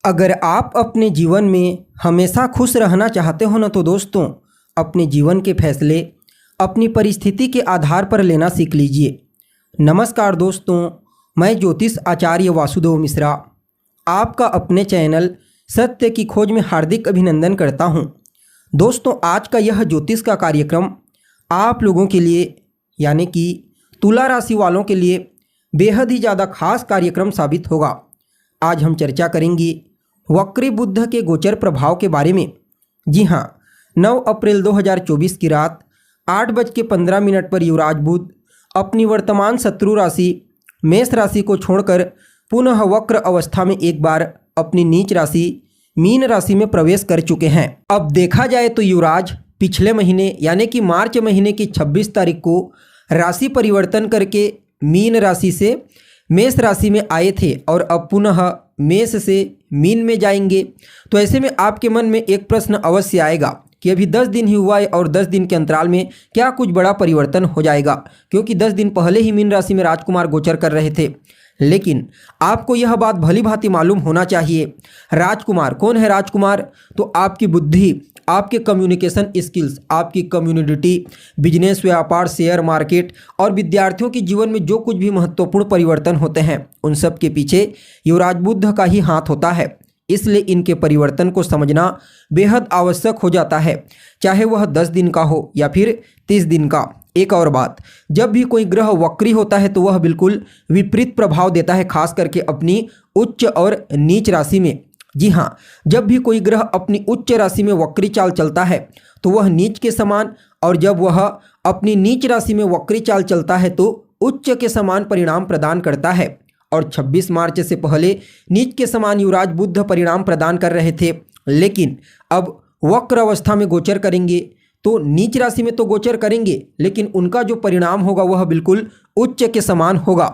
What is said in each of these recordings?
अगर आप अपने जीवन में हमेशा खुश रहना चाहते हो ना तो दोस्तों अपने जीवन के फैसले अपनी परिस्थिति के आधार पर लेना सीख लीजिए। नमस्कार दोस्तों, मैं ज्योतिष आचार्य वासुदेव मिश्रा आपका अपने चैनल सत्य की खोज में हार्दिक अभिनंदन करता हूं। दोस्तों, आज का यह ज्योतिष का कार्यक्रम आप लोगों के लिए यानी कि तुला राशि वालों के लिए बेहद ही ज़्यादा खास कार्यक्रम साबित होगा। आज हम चर्चा करेंगे वक्री बुध के गोचर प्रभाव के बारे में। जी हाँ, 9 अप्रैल 2024 की रात 8:15 पर युवराज बुध अपनी वर्तमान शत्रु राशि मेष राशि को छोड़कर पुनः वक्र अवस्था में एक बार अपनी नीच राशि मीन राशि में प्रवेश कर चुके हैं। अब देखा जाए तो युवराज पिछले महीने यानी कि मार्च महीने की 26 तारीख को राशि परिवर्तन करके मीन राशि से मेष राशि में आए थे और अब पुनः मेष से मीन में जाएंगे। तो ऐसे में आपके मन में एक प्रश्न अवश्य आएगा कि अभी 10 दिन ही हुआ है और 10 दिन के अंतराल में क्या कुछ बड़ा परिवर्तन हो जाएगा, क्योंकि 10 दिन पहले ही मीन राशि में राजकुमार गोचर कर रहे थे। लेकिन आपको यह बात भली भांति मालूम होना चाहिए, राजकुमार कौन है? राजकुमार तो आपकी बुद्धि, आपके कम्युनिकेशन स्किल्स, आपकी कम्युनिटी, बिजनेस, व्यापार, शेयर मार्केट और विद्यार्थियों के जीवन में जो कुछ भी महत्वपूर्ण परिवर्तन होते हैं उन सब के पीछे युवराज बुध का ही हाथ होता है। इसलिए इनके परिवर्तन को समझना बेहद आवश्यक हो जाता है, चाहे वह 10 दिन का हो या फिर 30 दिन का। एक और बात, जब भी कोई ग्रह वक्री होता है तो वह बिल्कुल विपरीत प्रभाव देता है, खास करके अपनी उच्च और नीच राशि में। जी हाँ, जब भी कोई ग्रह अपनी उच्च राशि में वक्री चाल चलता है तो वह नीच के समान, और जब वह अपनी नीच राशि में वक्री चाल चलता है तो उच्च के समान परिणाम प्रदान करता है। और 26 मार्च से पहले नीच के समान युवराज बुध परिणाम प्रदान कर रहे थे, लेकिन अब वक्र अवस्था में गोचर करेंगे तो नीच राशि में तो गोचर करेंगे लेकिन उनका जो परिणाम होगा वह बिल्कुल उच्च के समान होगा।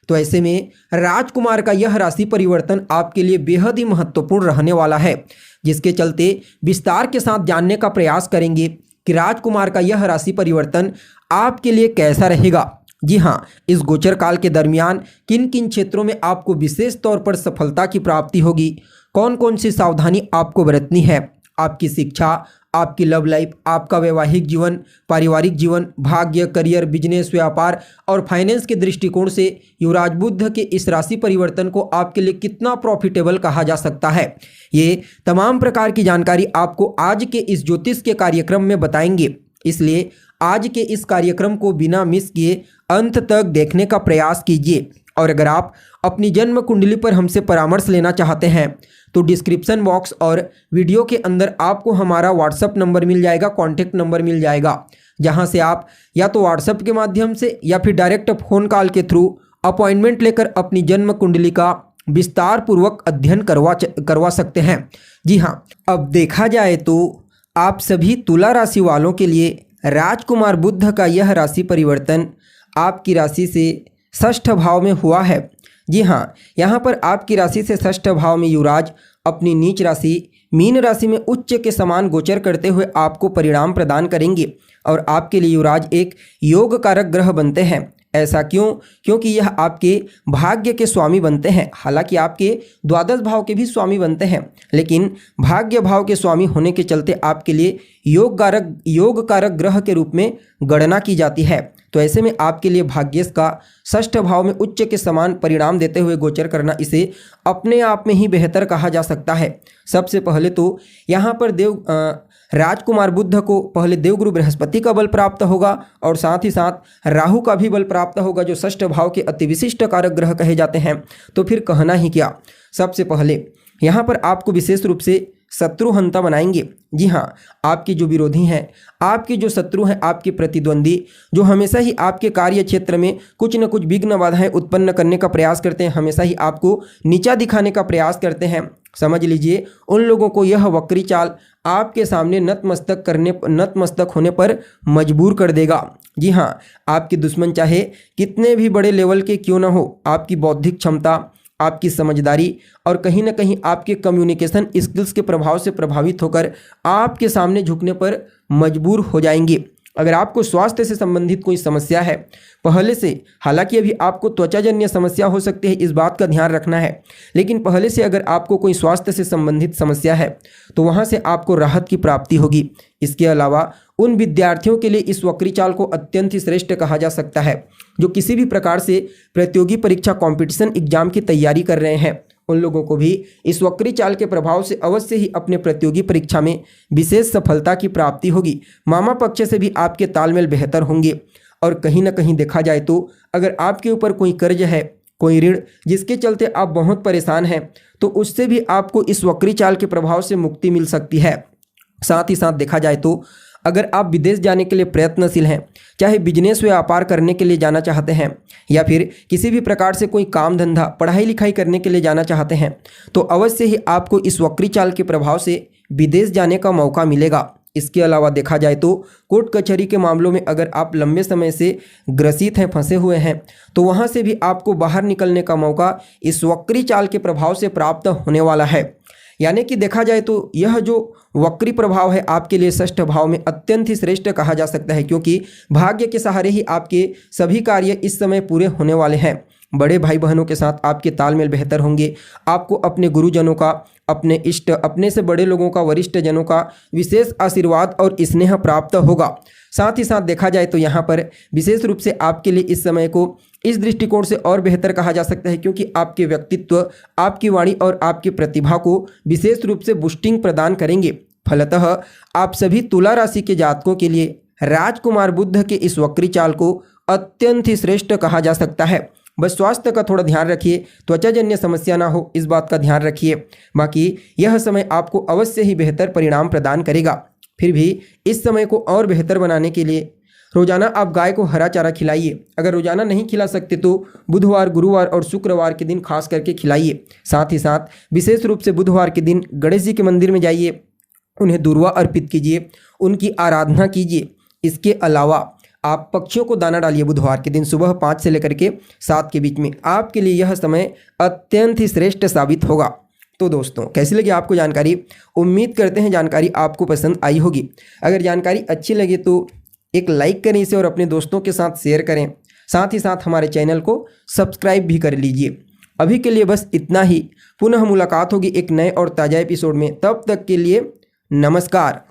तो ऐसे में राजकुमार का यह राशि परिवर्तन आपके लिए बेहद ही महत्वपूर्ण रहने वाला है, जिसके चलते विस्तार के साथ जानने का प्रयास करेंगे कि राजकुमार का यह राशि परिवर्तन आपके लिए कैसा रहेगा। जी हाँ, इस गोचर काल के दरमियान किन किन क्षेत्रों में आपको विशेष तौर पर सफलता की प्राप्ति होगी, कौन कौन सी सावधानी आपको बरतनी है, आपकी शिक्षा, आपकी लव लाइफ, आपका वैवाहिक जीवन, पारिवारिक जीवन, भाग्य, करियर, बिजनेस, व्यापार और फाइनेंस के दृष्टिकोण से युवराज बुध के इस राशि परिवर्तन को आपके लिए कितना प्रॉफिटेबल कहा जा सकता है, ये तमाम प्रकार की जानकारी आपको आज के इस ज्योतिष के कार्यक्रम में बताएंगे। इसलिए आज के इस कार्यक्रम को बिना मिस किए अंत तक देखने का प्रयास कीजिए। और अगर आप अपनी जन्म कुंडली पर हमसे परामर्श लेना चाहते हैं तो डिस्क्रिप्शन बॉक्स और वीडियो के अंदर आपको हमारा व्हाट्सएप नंबर मिल जाएगा, कॉन्टैक्ट नंबर मिल जाएगा, जहां से आप या तो व्हाट्सएप के माध्यम से या फिर डायरेक्ट फ़ोन कॉल के थ्रू अपॉइंटमेंट लेकर अपनी जन्म कुंडली का विस्तार पूर्वक अध्ययन करवा सकते हैं। जी हाँ, अब देखा जाए तो आप सभी तुला राशि वालों के लिए राजकुमार बुध का यह राशि परिवर्तन आपकी राशि से षष्ठ भाव में हुआ है। जी हाँ, यहाँ पर आपकी राशि से षष्ठ भाव में युवराज अपनी नीच राशि मीन राशि में उच्च के समान गोचर करते हुए आपको परिणाम प्रदान करेंगे और आपके लिए युवराज एक योग कारक ग्रह बनते हैं। ऐसा क्यों? क्योंकि यह आपके भाग्य के स्वामी बनते हैं। हालांकि आपके द्वादश भाव के भी स्वामी बनते हैं, लेकिन भाग्य भाव के स्वामी होने के चलते आपके लिए योग कारक ग्रह के रूप में गणना की जाती है। तो ऐसे में आपके लिए भाग्येश का षष्ठ भाव में उच्च के समान परिणाम देते हुए गोचर करना इसे अपने आप में ही बेहतर कहा जा सकता है। सबसे पहले तो यहाँ पर राजकुमार बुध को पहले देवगुरु बृहस्पति का बल प्राप्त होगा और साथ ही साथ राहु का भी बल प्राप्त होगा, जो षष्ठ भाव के अति विशिष्ट कारक ग्रह कहे जाते हैं। तो फिर कहना ही क्या, सबसे पहले यहाँ पर आपको विशेष रूप से शत्रुहंता बनाएंगे। जी हाँ, आपके जो विरोधी हैं, आपके जो शत्रु हैं, आपके प्रतिद्वंदी जो हमेशा ही आपके कार्य क्षेत्र में कुछ न कुछ विघ्न बाधाएं उत्पन्न करने का प्रयास करते हैं, हमेशा ही आपको नीचा दिखाने का प्रयास करते हैं, समझ लीजिए उन लोगों को यह वक्री चाल आपके सामने नतमस्तक होने पर मजबूर कर देगा। जी हाँ, आपके दुश्मन चाहे कितने भी बड़े लेवल के क्यों ना हो, आपकी बौद्धिक क्षमता, आपकी समझदारी और कहीं ना कहीं आपके कम्युनिकेशन स्किल्स के प्रभाव से प्रभावित होकर आपके सामने झुकने पर मजबूर हो जाएंगे। अगर आपको स्वास्थ्य से संबंधित कोई समस्या है पहले से, हालांकि अभी आपको त्वचाजन्य समस्या हो सकती है, इस बात का ध्यान रखना है, लेकिन पहले से अगर आपको कोई स्वास्थ्य से संबंधित समस्या है तो वहां से आपको राहत की प्राप्ति होगी। इसके अलावा उन विद्यार्थियों के लिए इस वक्री चाल को अत्यंत ही श्रेष्ठ कहा जा सकता है जो किसी भी प्रकार से प्रतियोगी परीक्षा कॉम्पिटिशन एग्जाम की तैयारी कर रहे हैं। उन लोगों को भी इस वक्री चाल के प्रभाव से अवश्य ही अपने प्रतियोगी परीक्षा में विशेष सफलता की प्राप्ति होगी। मामा पक्ष से भी आपके तालमेल बेहतर होंगे और कहीं ना कहीं देखा जाए तो अगर आपके ऊपर कोई कर्ज है, कोई ऋण जिसके चलते आप बहुत परेशान हैं, तो उससे भी आपको इस वक्री चाल के प्रभाव से मुक्ति मिल सकती है। साथ ही साथ देखा जाए तो अगर आप विदेश जाने के लिए प्रयत्नशील हैं, चाहे बिजनेस व्यापार करने के लिए जाना चाहते हैं या फिर किसी भी प्रकार से कोई काम धंधा पढ़ाई लिखाई करने के लिए जाना चाहते हैं, तो अवश्य ही आपको इस वक्री चाल के प्रभाव से विदेश जाने का मौका मिलेगा। इसके अलावा देखा जाए तो कोर्ट कचहरी के मामलों में अगर आप लंबे समय से ग्रसित हैं, फंसे हुए हैं, तो वहां से भी आपको बाहर निकलने का मौका इस वक्री चाल के प्रभाव से प्राप्त होने वाला है। यानी कि देखा जाए तो यह जो वक्री प्रभाव है आपके लिए षष्ठ भाव में अत्यंत ही श्रेष्ठ कहा जा सकता है, क्योंकि भाग्य के सहारे ही आपके सभी कार्य इस समय पूरे होने वाले हैं। बड़े भाई बहनों के साथ आपके तालमेल बेहतर होंगे। आपको अपने गुरुजनों का, अपने इष्ट, अपने से बड़े लोगों का, वरिष्ठ जनों का विशेष आशीर्वाद और स्नेह प्राप्त होगा। साथ ही साथ देखा जाए तो यहाँ पर विशेष रूप से आपके लिए इस समय को इस दृष्टिकोण से और बेहतर कहा जा सकता है, क्योंकि आपके व्यक्तित्व, आपकी वाणी और आपकी प्रतिभा को विशेष रूप से बूस्टिंग प्रदान करेंगे। फलतः आप सभी तुला राशि के जातकों के लिए राजकुमार बुध के इस वक्री चाल को अत्यंत ही श्रेष्ठ कहा जा सकता है। बस स्वास्थ्य का थोड़ा ध्यान रखिए, त्वचाजन्य समस्या ना हो, इस बात का ध्यान रखिए। बाकी यह समय आपको अवश्य ही बेहतर परिणाम प्रदान करेगा। फिर भी इस समय को और बेहतर बनाने के लिए रोजाना आप गाय को हरा चारा खिलाइए। अगर रोजाना नहीं खिला सकते तो बुधवार, गुरुवार और शुक्रवार के दिन खास करके खिलाइए। साथ ही साथ विशेष रूप से बुधवार के दिन गणेश जी के मंदिर में जाइए, उन्हें दूर्वा अर्पित कीजिए, उनकी आराधना कीजिए। इसके अलावा आप पक्षियों को दाना डालिए। बुधवार के दिन सुबह 5 से लेकर के 7 के बीच में आपके लिए यह समय अत्यंत ही श्रेष्ठ साबित होगा। तो दोस्तों, कैसी लगी आपको जानकारी? उम्मीद करते हैं जानकारी आपको पसंद आई होगी। अगर जानकारी अच्छी लगे तो एक लाइक करें इसे और अपने दोस्तों के साथ शेयर करें। साथ ही साथ हमारे चैनल को सब्सक्राइब भी कर लीजिए। अभी के लिए बस इतना ही। पुनः मुलाकात होगी एक नए और ताज़ा एपिसोड में। तब तक के लिए नमस्कार।